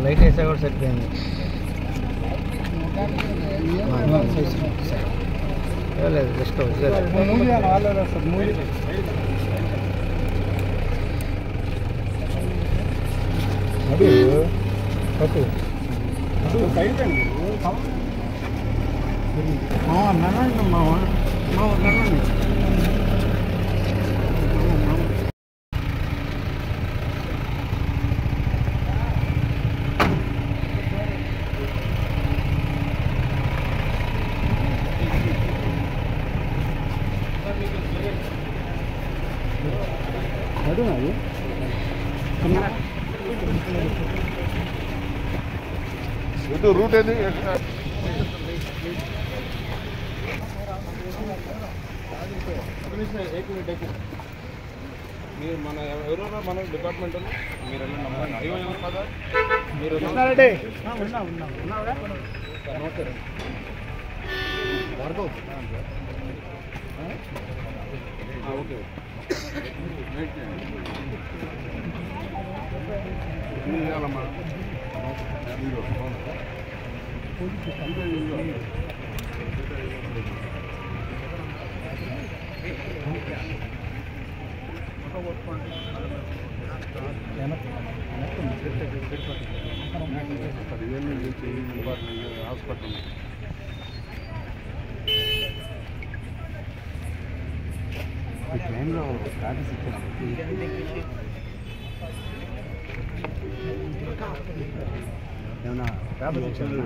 Light వేసా కూడా సరిపోయింది. లేదు జస్ట్ రూట్ ఏది మీరు మన ఎవరో మన డిపార్ట్మెంట్ మీరు అయ్యో ఎవరు కదా మీరు ఓకే ఇవ్వాలమ్మా హాస్పిటల్ ఈ ట్రైన్లో స్టాటస్ ఇచ్చాను. ఏమన్నా పేపర్ ఇచ్చాను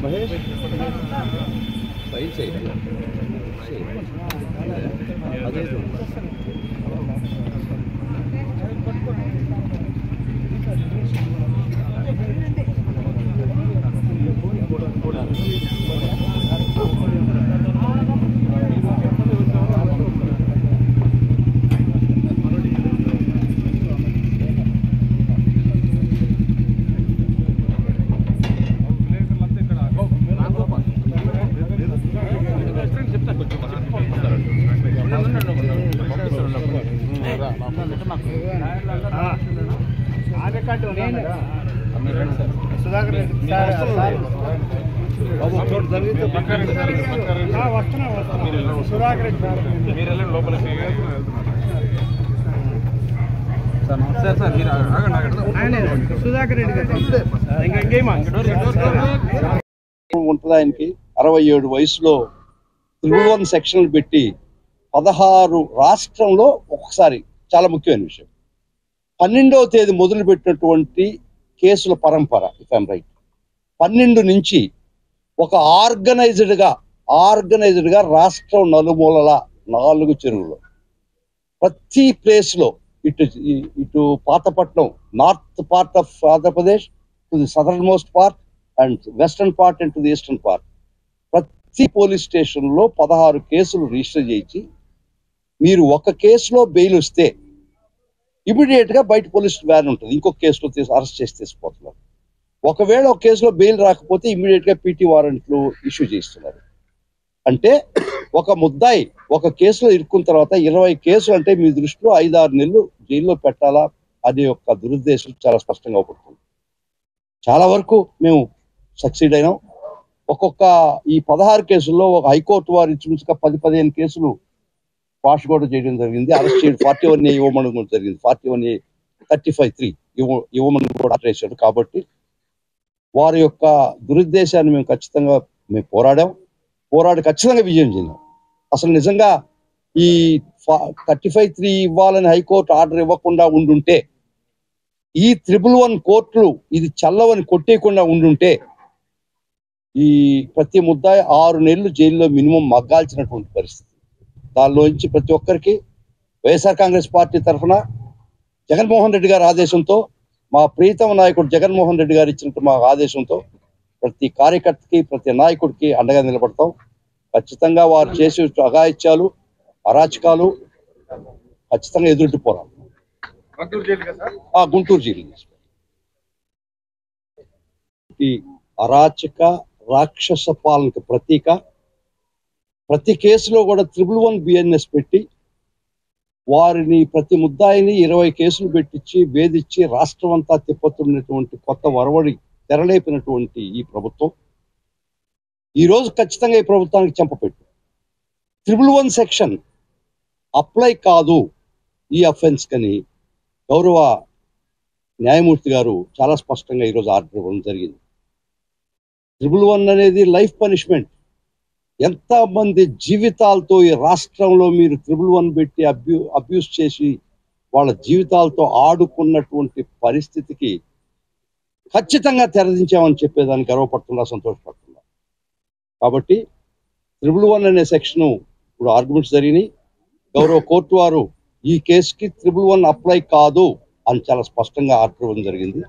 మహేష్ సైడ్ అదే సుధాకర్ ఉంటుంది ఆయనకి 67 వయసులో త్రిభువన్ సెక్షన్లు పెట్టి 16 రాష్ట్రంలో ఒకసారి చాలా ముఖ్యమైన విషయం 12వ తేదీ మొదలు పెట్టినటువంటి కేసుల పరంపర ఇఫ్ ఐఎమ్ రైట్ 12 నుంచి ఒక ఆర్గనైజ్డ్ గా రాష్ట్రం నలుమూలల 4 చెరువులు ప్రతి ప్లేస్ లో ఇటు Pathapatnam north part of Andhra Pradesh to the southern most part and western part and to the eastern part ప్రతి పోలీస్ స్టేషన్ లో 16 కేసులు రిజిస్టర్ చేయించి మీరు ఒక కేసులో బెయిల్ వస్తే ఇమీడియట్ గా బయట పోలీస్ వ్యాన్ ఉంటుంది ఇంకొక కేసులో అరెస్ట్ చేసి తీసుకుపోతున్నారు ఒకవేళ ఒక కేసులో బెయిల్ రాకపోతే ఇమ్మీడియట్ గా పీటీ వారెంట్లు ఇష్యూ చేస్తున్నారు. అంటే ఒక ముద్దాయి ఒక కేసులో ఇరుక్కున్న తర్వాత 20 కేసులు అంటే మీ దృష్టిలో 5-6 నెలలు జైల్లో పెట్టాలా అనే యొక్క దురుద్దేశం చాలా స్పష్టంగా పడుతుంది. చాలా వరకు మేము సక్సీడ్ అయినాం. ఒక్కొక్క ఈ 16 కేసుల్లో ఒక హైకోర్టు వారు ఇంచుమించుగా 10-15 కేసులు వాష్ కూడా చేయడం జరిగింది. అరెస్ట్ చేయడం 41A ఇవ్వమని కూడా జరిగింది. 41A 35(3) ఇవ్వమని కూడా ఆర్డర్ చేశాడు. కాబట్టి వారి యొక్క దురుద్దేశాన్ని మేము ఖచ్చితంగా పోరాడి ఖచ్చితంగా విజయం చెందాం. అసలు నిజంగా ఈ 35(3) ఇవ్వాలని హైకోర్టు ఆర్డర్ ఇవ్వకుండా ఉండుంటే, ఈ 111 కోర్టులు ఇది చల్లవని కొట్టేయకుండా ఉండుంటే, ఈ ప్రతి ముద్దాయి 6 నెలలు జైల్లో మినిమం మగ్గాల్సినటువంటి పరిస్థితి. దానిలోంచి ప్రతి ఒక్కరికి వైఎస్ఆర్ కాంగ్రెస్ పార్టీ తరఫున జగన్మోహన్ రెడ్డి గారి ఆదేశంతో, మా ప్రీతమ నాయకుడు జగన్మోహన్ రెడ్డి గారు ఇచ్చినట్టు మా ఆదేశంతో ప్రతి కార్యకర్తకి ప్రతి నాయకుడికి అండగా నిలబడతాం. ఖచ్చితంగా వారు చేసే అఘాయిత్యాలు అరాచకాలు ఖచ్చితంగా ఎదుర్కొ పోరాం. గుంటూరు జైలు ఈ అరాచక రాక్షస పాలనకు ప్రతీక. ప్రతి కేసులో కూడా 111 BNS పెట్టి వారిని ప్రతి ముద్దాయిని 20 కేసులు పెట్టించి వేధించి రాష్ట్రం అంతా తిప్పుతున్నటువంటి కొత్త వరవడి తెరలేపినటువంటి ఈ ప్రభుత్వం ఈరోజు ఖచ్చితంగా ఈ ప్రభుత్వానికి చెంపపెట్టు. 111 సెక్షన్ అప్లై కాదు ఈ అఫెన్స్ కని గౌరవ న్యాయమూర్తి గారు చాలా స్పష్టంగా ఈరోజు ఆర్డర్ ఇవ్వడం జరిగింది. 111 అనేది లైఫ్ పనిష్మెంట్. ఎంతమంది జీవితాలతో ఈ రాష్ట్రంలో మీరు 111 పెట్టి అబ్యూస్ చేసి వాళ్ళ జీవితాలతో ఆడుకున్నటువంటి పరిస్థితికి ఖచ్చితంగా తెరదించామని చెప్పేదాన్ని గర్వపడుతున్నా, సంతోషపడుతున్నా. కాబట్టి 111 అనే సెక్షన్ ఇప్పుడు ఆర్గ్యుమెంట్స్ జరిగినాయి. గౌరవ కోర్టు వారు ఈ కేసుకి 111 అప్లై కాదు అని చాలా స్పష్టంగా ఆర్డర్ ఇవ్వడం జరిగింది.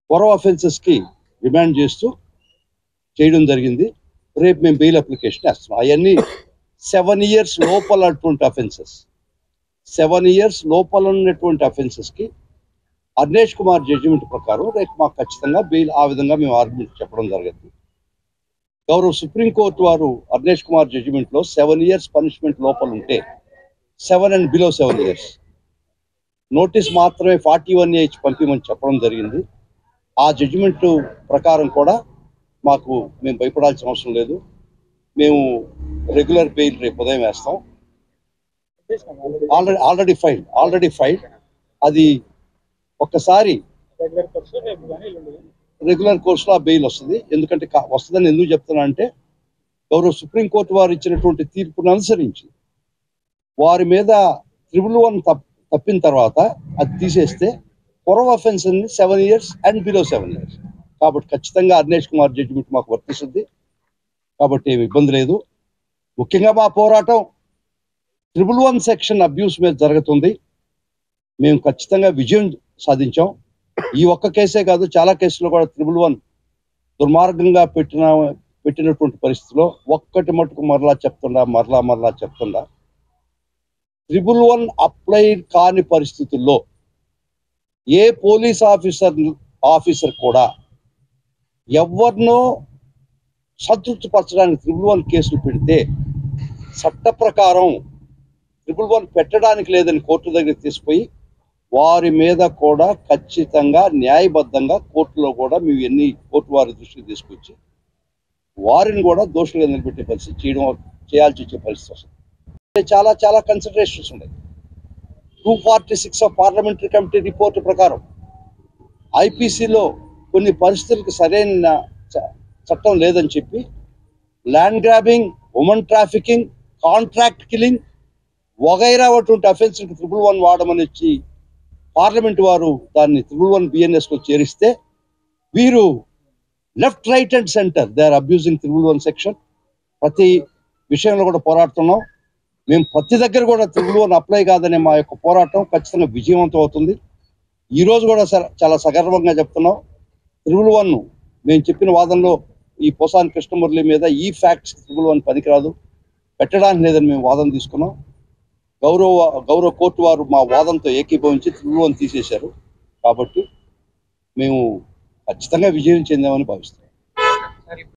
ఫోరో అఫెన్సెస్ కి డిమాండ్ చేస్తూ చేయడం జరిగింది. రేపు మేము బెయిల్ అప్లికేషన్ వేస్తున్నాం. అవన్నీ 7 years లోపల అటువంటి అఫెన్సెస్, 7 years లోపల ఉన్నటువంటి అఫెన్సెస్ కి అర్నేష్ కుమార్ జడ్జిమెంట్ ప్రకారం రేపు మాకు ఖచ్చితంగా బెయిల్ ఆ విధంగా మేము ఆర్గ్యుమెంట్ చెప్పడం జరిగింది. గౌరవ సుప్రీంకోర్టు వారు అర్నేష్ కుమార్ జడ్జిమెంట్ లో 7 years పనిష్మెంట్ లోపల ఉంటే 7 and below 7 years నోటీస్ మాత్రమే 41A ఇచ్చి పంపించమని చెప్పడం జరిగింది. ఆ జడ్జిమెంట్ ప్రకారం కూడా మేము భయపడాల్సిన అవసరం లేదు. మేము రెగ్యులర్ బెయిల్ రేపు ఉదయం వేస్తాం. Already file. అది ఒక్కసారి రెగ్యులర్ కోర్సులో ఆ బెయిల్ వస్తుంది. ఎందుకంటే వస్తుందని ఎందుకు చెప్తున్నా అంటే, గౌరవ సుప్రీంకోర్టు వారు ఇచ్చినటువంటి తీర్పును అనుసరించి వారి మీద 111 తప్పిన తర్వాత అది తీసేస్తే four offence 7 years and below 7 years. కాబట్టి ఖచ్చితంగా అర్నేష్ కుమార్ జడ్జిమెంట్ మాకు వర్తిస్తుంది. కాబట్టి ఏమి ఇబ్బంది లేదు. ముఖ్యంగా మా పోరాటం 111 సెక్షన్ అబ్యూస్ మీద జరుగుతుంది. మేము ఖచ్చితంగా విజయం సాధించాం. ఈ ఒక్క కేసే కాదు, చాలా కేసులు కూడా 111 దుర్మార్గంగా పెట్టినటువంటి పరిస్థితిలో ఒక్కటి మటుకు మరలా చెప్తుండా 111 అప్లై కాని పరిస్థితుల్లో ఏ పోలీస్ ఆఫీసర్ కూడా ఎవరినో సంతృప్తిపరచడానికి 111 కేసులు పెడితే చట్ట ప్రకారం 111 పెట్టడానికి లేదని కోర్టు దగ్గర తీసుకుపోయి వారి మీద కూడా ఖచ్చితంగా న్యాయబద్ధంగా కోర్టులో కూడా మేము ఎన్ని కోర్టు వారి దృష్టికి తీసుకొచ్చి వారిని కూడా దోషులుగా నిలబెట్టే పరిస్థితి చేయాల్సి వచ్చే పరిస్థితి వస్తుంది. చాలా చాలా కన్సిడరేషన్స్ ఉన్నాయి. 246 ఆఫ్ పార్లమెంటరీ కమిటీ రిపోర్టు ప్రకారం ఐపీసీలో కొన్ని పరిస్థితులకు సరైన చట్టం లేదని చెప్పి land grabbing, women trafficking, contract killing వగైరా అటువంటి అఫెన్స్కి 111 వాడమని వచ్చి పార్లమెంట్ వారు దాన్ని 111 BNS లో చేరిస్తే వీరు left, right and center they are abusing 111 section. ప్రతి విషయంలో కూడా పోరాడుతున్నాం. మేము ప్రతి దగ్గర కూడా 111 అప్లై కాదనే మా యొక్క పోరాటం ఖచ్చితంగా విజయవంతం అవుతుంది. ఈ రోజు కూడా చాలా సగర్వంగా చెప్తున్నాం. 111 మేము చెప్పిన వాదనలో ఈ పోసాని కృష్ణమురళి మీద ఈ ఫ్యాక్ట్స్ 111 పనికిరాదు, పెట్టడానికి లేదని మేము వాదన తీసుకున్నాం. గౌరవ కోర్టు వారు మా వాదనతో ఏకీభవించి 111 తీసేశారు. కాబట్టి మేము ఖచ్చితంగా విజయం చెందామని భావిస్తున్నాను.